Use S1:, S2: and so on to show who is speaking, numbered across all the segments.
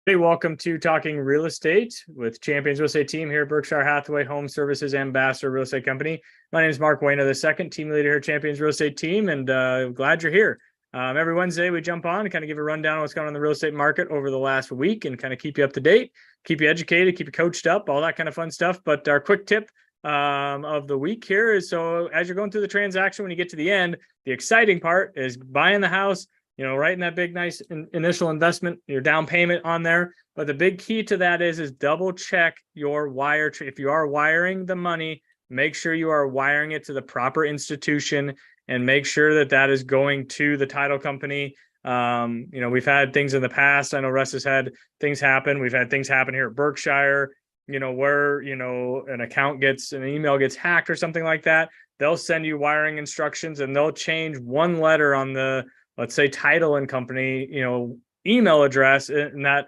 S1: Hey, welcome to Talking Real Estate with Champions Real Estate Team here at Berkshire Hathaway Home Services Ambassador Real Estate Company. My name is Mark Wehner, the second team leader here at Champions Real Estate Team, and glad you're here. Every Wednesday, we jump on and kind of give a rundown of what's going on in the real estate market over the last week and kind of keep you up to date, keep you educated, keep you coached up, all that kind of fun stuff. But our quick tip of the week here is, so as you're going through the transaction, when you get to the end, the exciting part is buying the house, right in that big, nice initial investment, your down payment on there. But the big key to that is double check your wire. If you are wiring the money, make sure you are wiring it to the proper institution and make sure that that is going to the title company. We've had things in the past. I know Russ has had things happen. We've had things happen here at Berkshire, where, an email gets hacked or something like that. They'll send you wiring instructions and they'll change one letter on the, let's say, title and company, email address, and that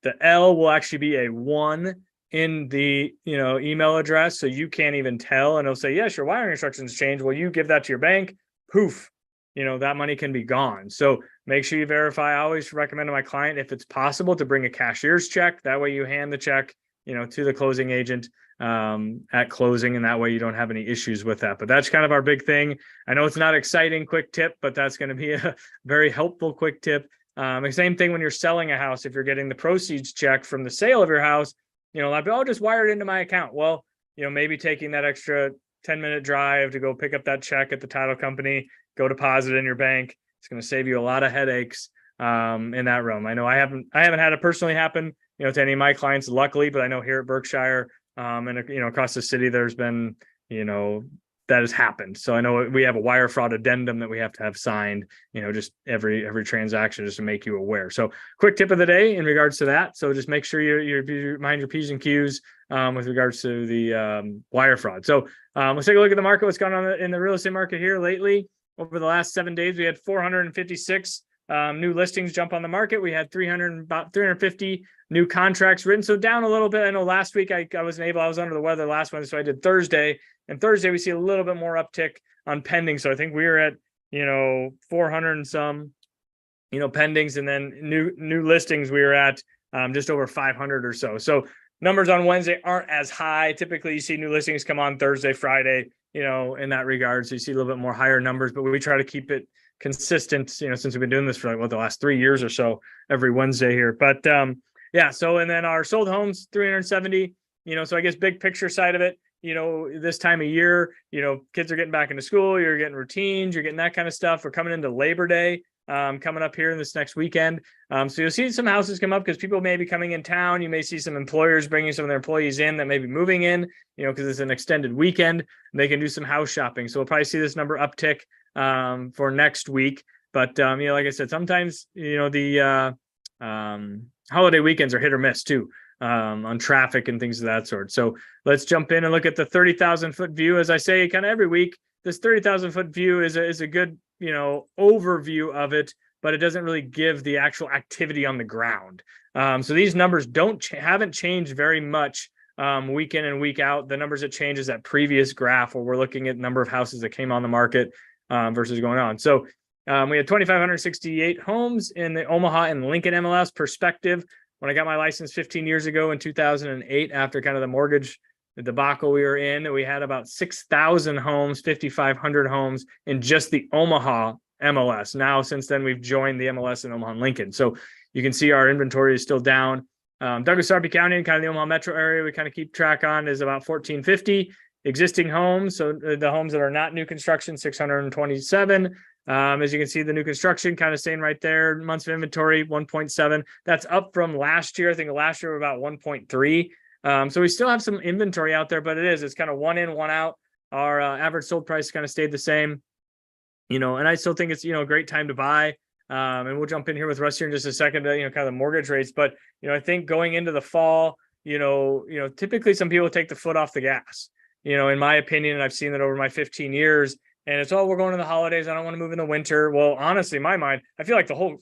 S1: the L will actually be a 1 in the, email address. So you can't even tell. And it'll say, yes, your wiring instructions change. Well, you give that to your bank, poof, that money can be gone. So make sure you verify. I always recommend to my client, if it's possible, to bring a cashier's check. That way you hand the check, to the closing agent at closing, and that way you don't have any issues with that. But that's kind of our big thing. I know it's not exciting quick tip, but that's going to be a very helpful quick tip. The same thing when you're selling a house. If you're getting the proceeds check from the sale of your house, I'll just wire it into my account. Well, maybe taking that extra 10-minute drive to go pick up that check at the title company, go deposit it in your bank. It's going to save you a lot of headaches in that realm. I know I haven't had it personally happen, to any of my clients, luckily, but I know here at Berkshire and across the city, there's been, that has happened. So I know we have a wire fraud addendum that we have to have signed, just every transaction, just to make you aware. So quick tip of the day in regards to that. So just make sure you mind your P's and Q's with regards to the wire fraud. So let's take a look at the market, what's going on in the real estate market here lately. Over the last 7 days, we had 456 new listings jump on the market. We had about 350 new contracts written. So down a little bit. I know last week I was under the weather last Wednesday, so I did Thursday. And Thursday we see a little bit more uptick on pending. So I think we were at 400 and some pendings, and then new listings we were at just over 500 or so. So numbers on Wednesday aren't as high. Typically you see new listings come on Thursday, Friday, in that regard. So you see a little bit more higher numbers, but we try to keep it consistent, since we've been doing this for the last 3 years or so, every Wednesday here. But so, and then our sold homes, 370, so I guess big picture side of it, this time of year, kids are getting back into school, you're getting routines, you're getting that kind of stuff. We're coming into Labor Day, coming up here in this next weekend. So you'll see some houses come up because people may be coming in town. You may see some employers bringing some of their employees in that may be moving in, because it's an extended weekend, and they can do some house shopping. So we'll probably see this number uptick for next week. But, like I said, sometimes, the holiday weekends are hit or miss too, on traffic and things of that sort. So let's jump in and look at the 30,000 foot view. As I say, kind of every week, this 30,000 foot view is a good, overview of it, but it doesn't really give the actual activity on the ground. So these numbers haven't changed very much week in and week out. The numbers that change is that previous graph where we're looking at number of houses that came on the market versus going on. So we had 2,568 homes in the Omaha and Lincoln MLS perspective. When I got my license 15 years ago in 2008, after kind of the mortgage debacle we were in, we had about 6,000 homes, 5,500 homes in just the Omaha MLS. Now, since then, we've joined the MLS in Omaha and Lincoln. So you can see our inventory is still down. Douglas, Sarpy County, and kind of the Omaha metro area, we kind of keep track on, is about 1,450 existing homes. So the homes that are not new construction, 627. As you can see, the new construction kind of staying right there. Months of inventory, 1.7. That's up from last year. I think last year we were about 1.3. So we still have some inventory out there, but it's kind of one in, one out. Our average sold price kind of stayed the same, and I still think it's, a great time to buy. And we'll jump in here with Russ here in just a second to, kind of the mortgage rates. But, I think going into the fall, typically some people take the foot off the gas, in my opinion, and I've seen that over my 15 years. And it's, we're going to the holidays. I don't want to move in the winter. Well, honestly, in my mind, I feel like the whole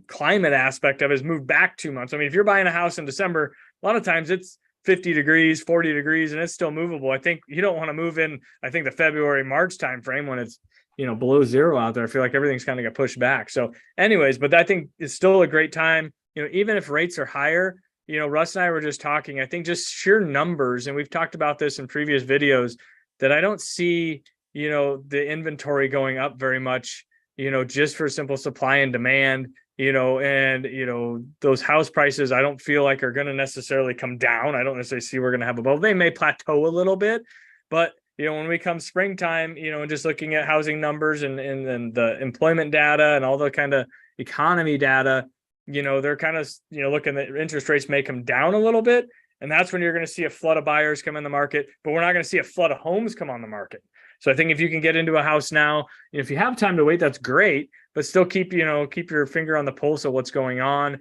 S1: climate aspect of it has moved back 2 months. I mean, if you're buying a house in December, a lot of times it's 50 degrees, 40 degrees, and it's still movable. I think you don't want to move in, I think, the February, March timeframe when it's, below zero out there. I feel like everything's kind of got pushed back. So anyways, but I think it's still a great time even if rates are higher, Russ and I were just talking, I think just sheer numbers, and we've talked about this in previous videos, that I don't see, the inventory going up very much, just for simple supply and demand, and those house prices, I don't feel like are going to necessarily come down. I don't necessarily see we're going to have a bubble. They may plateau a little bit, but when we come springtime, and just looking at housing numbers and the employment data and all the kind of economy data, they're kind of, looking at interest rates may come down a little bit. And that's when you're going to see a flood of buyers come in the market, but we're not going to see a flood of homes come on the market. So I think if you can get into a house now, if you have time to wait, that's great, but still keep your finger on the pulse of what's going on,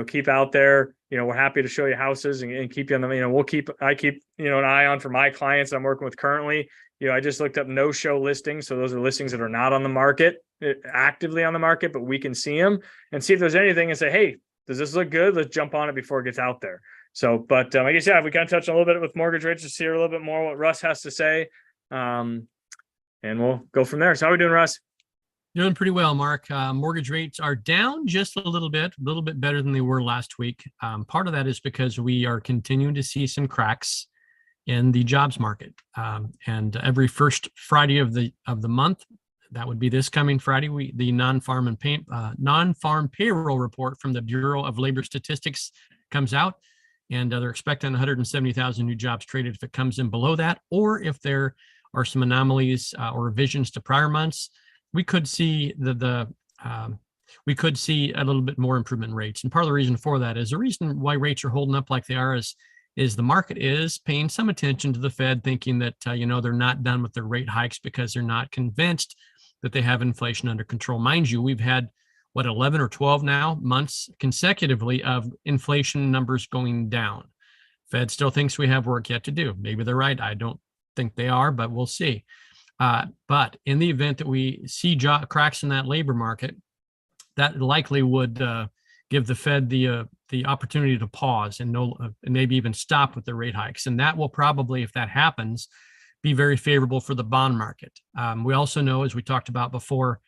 S1: keep out there, we're happy to show you houses and keep you on the, I keep, an eye on for my clients I'm working with currently. I just looked up no-show listings. So those are listings that are not on the market, actively on the market, but we can see them and see if there's anything and say, hey, does this look good? Let's jump on it before it gets out there. So, but I guess, we kind of touched on a little bit with mortgage rates, just hear a little bit more what Russ has to say. And we'll go from there. So how are we doing, Russ?
S2: Doing pretty well, Mark. Mortgage rates are down just a little bit better than they were last week. Part of that is because we are continuing to see some cracks in the jobs market. And every first Friday of the month, that would be this coming Friday, the non-farm payroll report from the Bureau of Labor Statistics comes out, and they're expecting 170,000 new jobs created if it comes in below that, or if there are some anomalies or revisions to prior months, we could see we could see a little bit more improvement in rates. And part of the reason for that is the reason why rates are holding up like they are is the market is paying some attention to the Fed, thinking that they're not done with their rate hikes because they're not convinced that they have inflation under control. Mind you, we've had 11 or 12 now months consecutively of inflation numbers going down. Fed still thinks we have work yet to do. Maybe they're right. I don't think they are, but we'll see. But in the event that we see cracks in that labor market, that likely would give the Fed the opportunity to pause and maybe even stop with the rate hikes. And that will probably, if that happens, be very favorable for the bond market. We also know, as we talked about before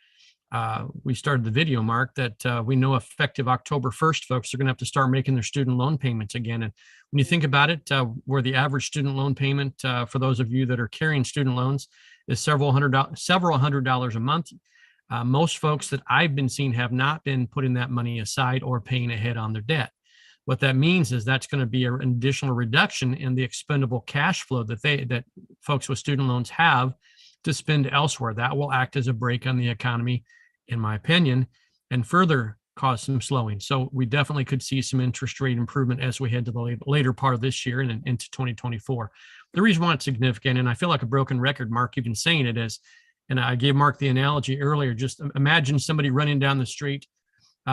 S2: we started the video, Mark, that we know effective October 1st, folks are going to have to start making their student loan payments again. And when you think about it, where the average student loan payment for those of you that are carrying student loans is several hundred dollars a month, most folks that I've been seeing have not been putting that money aside or paying ahead on their debt. What that means is that's going to be an additional reduction in the expendable cash flow that folks with student loans have to spend elsewhere. That will act as a brake on the economy, in my opinion, and further cause some slowing. So we definitely could see some interest rate improvement as we head to the later part of this year and into 2024. The reason why it's significant, and I feel like a broken record, Mark, you've been saying it, is, and I gave Mark the analogy earlier, just imagine somebody running down the street,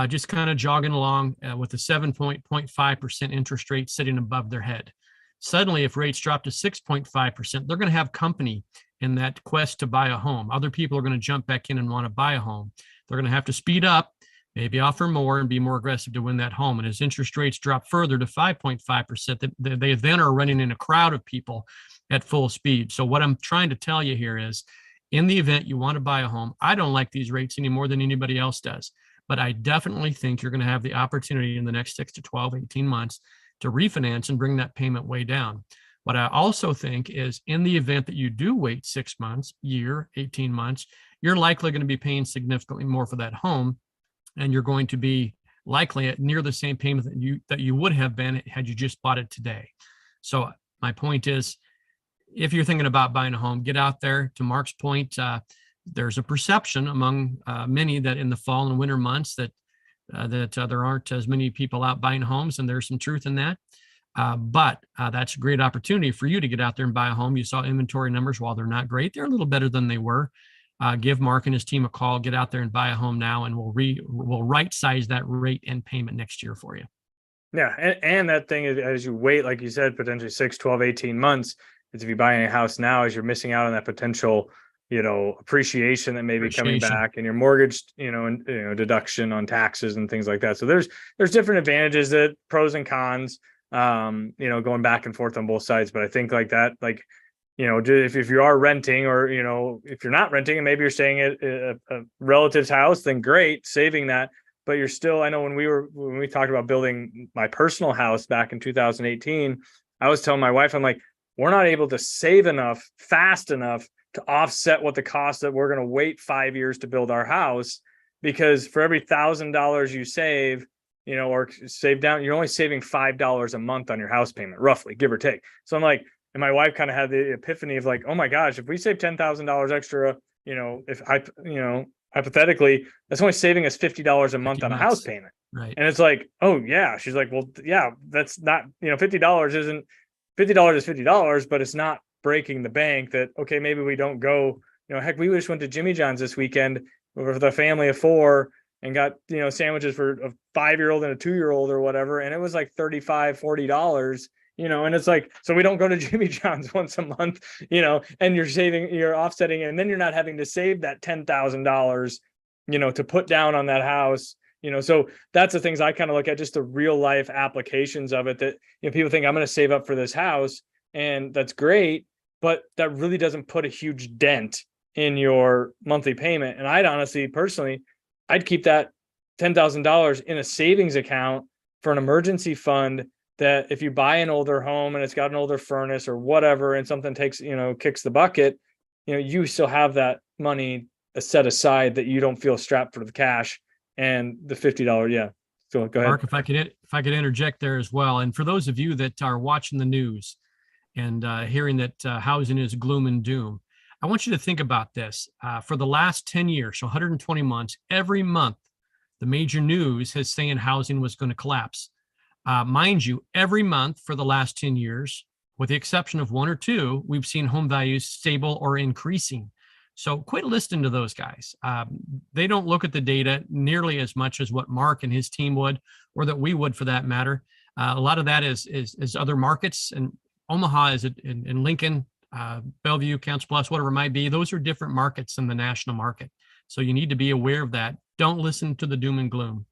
S2: just kind of jogging along with a 7.5% interest rate sitting above their head. Suddenly, if rates drop to 6.5%, they're going to have company in that quest to buy a home. Other people are going to jump back in and want to buy a home. They're going to have to speed up, maybe offer more and be more aggressive to win that home. And as interest rates drop further to 5.5%, they then are running in a crowd of people at full speed. So what I'm trying to tell you here is, in the event you want to buy a home, I don't like these rates any more than anybody else does, but I definitely think you're going to have the opportunity in the next 6 to 12, 18 months to refinance and bring that payment way down. What I also think is, in the event that you do wait 6 months, year, 18 months, you're likely going to be paying significantly more for that home, and you're going to be likely at near the same payment that you would have been had you just bought it today. So my point is, if you're thinking about buying a home, get out there. To Mark's point, there's a perception among many that in the fall and winter months that there aren't as many people out buying homes, and there's some truth in that. But that's a great opportunity for you to get out there and buy a home. You saw inventory numbers. While they're not great, they're a little better than they were. Give Mark and his team a call, get out there and buy a home now, and we'll right size that rate and payment next year for you.
S1: Yeah. And that thing is, as you wait, like you said, potentially 6, 12, 18 months, is if you buy a house now, is you're missing out on that potential, appreciation that may be coming back, and your mortgage, and, deduction on taxes and things like that. So there's different advantages, that pros and cons, going back and forth on both sides. But I think like that, if you are renting, or, if you're not renting and maybe you're staying at a relative's house, then great, saving that. but you're still, I know when we talked about building my personal house back in 2018, I was telling my wife, I'm like, we're not able to save enough fast enough to offset what the cost that we're going to wait 5 years to build our house, because for every $1,000 you save, or save down, you're only saving $5 a month on your house payment, roughly, give or take. So I'm like, and my wife kind of had the epiphany of like, oh my gosh, if we save $10,000 extra, if I, hypothetically, that's only saving us $50 a month on a house payment.
S2: Right.
S1: And it's like, oh yeah. She's like, well, yeah, that's not, $50 isn't $50 is $50, but it's not breaking the bank that, okay, maybe we don't go, heck, we just went to Jimmy John's this weekend with a family of 4 and got, sandwiches for a 5-year-old and a 2-year-old or whatever. And it was like $35-$40, and it's like, so we don't go to Jimmy John's once a month, and you're offsetting it, and then you're not having to save that $10,000, to put down on that house. So that's the things I kind of look at, just the real life applications of it, that, people think I'm going to save up for this house, and that's great, but that really doesn't put a huge dent in your monthly payment. And I'd honestly, personally, I'd keep that $10,000 in a savings account for an emergency fund, that if you buy an older home and it's got an older furnace or whatever, and something takes, kicks the bucket, you still have that money set aside, that you don't feel strapped for the cash and the $50. Yeah. So go ahead,
S2: Mark, if I could interject there as well. And for those of you that are watching the news and hearing that housing is gloom and doom, I want you to think about this. For the last 10 years, so 120 months, every month, the major news has saying housing was going to collapse. Mind you, every month for the last 10 years, with the exception of 1 or 2, we've seen home values stable or increasing. So quit listening to those guys. They don't look at the data nearly as much as what Mark and his team would, or that we would for that matter. A lot of that is other markets, and Omaha is in Lincoln, Bellevue, Council Bluffs, whatever it might be. Those are different markets than the national market. So you need to be aware of that. Don't listen to the doom and gloom.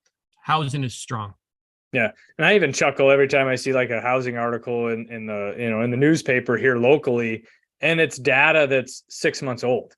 S2: Housing is strong.
S1: Yeah. And I even chuckle every time I see like a housing article in the, in the newspaper here locally, and it's data that's 6 months old,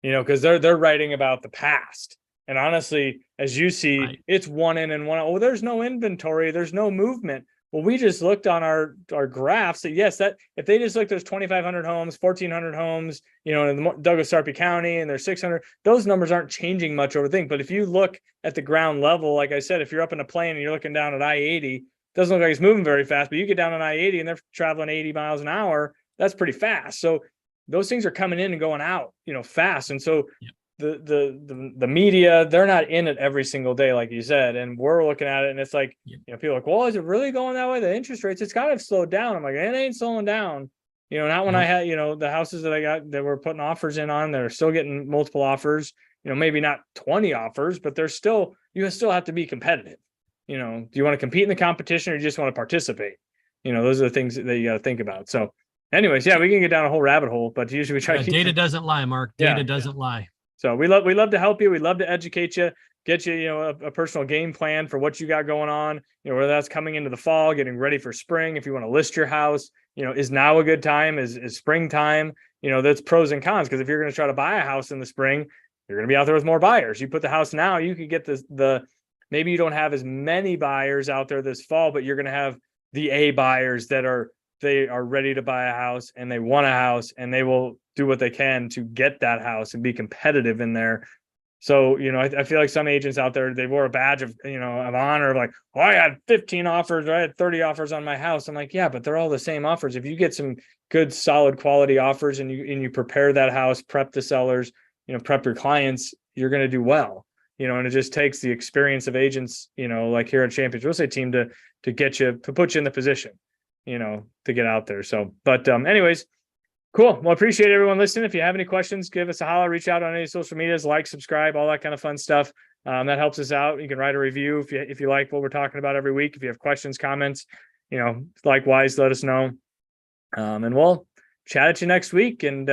S1: because they're writing about the past. And honestly, as you see, right, it's one in and one out. Oh, there's no inventory, there's no movement. Well, we just looked on our graphs that, yes, that if they just looked, there's 2,500 homes, 1,400 homes, in Douglas Sarpy County, and there's 600, those numbers aren't changing much over things. But if you look at the ground level, like I said, if you're up in a plane and you're looking down at I-80, doesn't look like it's moving very fast, but you get down on I-80 and they're traveling 80 miles an hour, that's pretty fast. So those things are coming in and going out, fast. And so yeah, the media, they're not in it every single day, like you said, and we're looking at it and it's like, people are like, well, is it really going that way? The interest rates, it's kind of slowed down. I'm like, it ain't slowing down. Not when I had, the houses that I got that were putting offers in on, they're still getting multiple offers, maybe not 20 offers, but they're still, you still have to be competitive. Do you want to compete in the competition, or you just want to participate? Those are the things that you got to think about. So anyways, yeah, we can get down a whole rabbit hole, but usually we try to keep
S2: data doesn't lie, Mark. Data doesn't lie.
S1: So we love to help you. We love to educate you, get you, a personal game plan for what you got going on, whether that's coming into the fall, getting ready for spring. If you want to list your house, is now a good time? Is springtime? That's pros and cons, because if you're going to try to buy a house in the spring, you're going to be out there with more buyers. You put the house now, you could get maybe you don't have as many buyers out there this fall, but you're going to have the A buyers that they are ready to buy a house, and they want a house, and they will do what they can to get that house and be competitive in there. So, I feel like some agents out there, they wore a badge of, of honor of like, oh, I had 15 offers, or I had 30 offers on my house. I'm like, yeah, but they're all the same offers. If you get some good, solid quality offers and you prepare that house, prep the sellers, prep your clients, you're going to do well, and it just takes the experience of agents, like here at Champions Real Estate Team to get you, to put you in the position, to get out there. So, but anyways, cool. Well, appreciate everyone listening. If you have any questions, give us a holler, reach out on any social medias, like, subscribe, all that kind of fun stuff. That helps us out. You can write a review if you like what we're talking about every week. If you have questions, comments, likewise, let us know. And we'll chat at you next week. And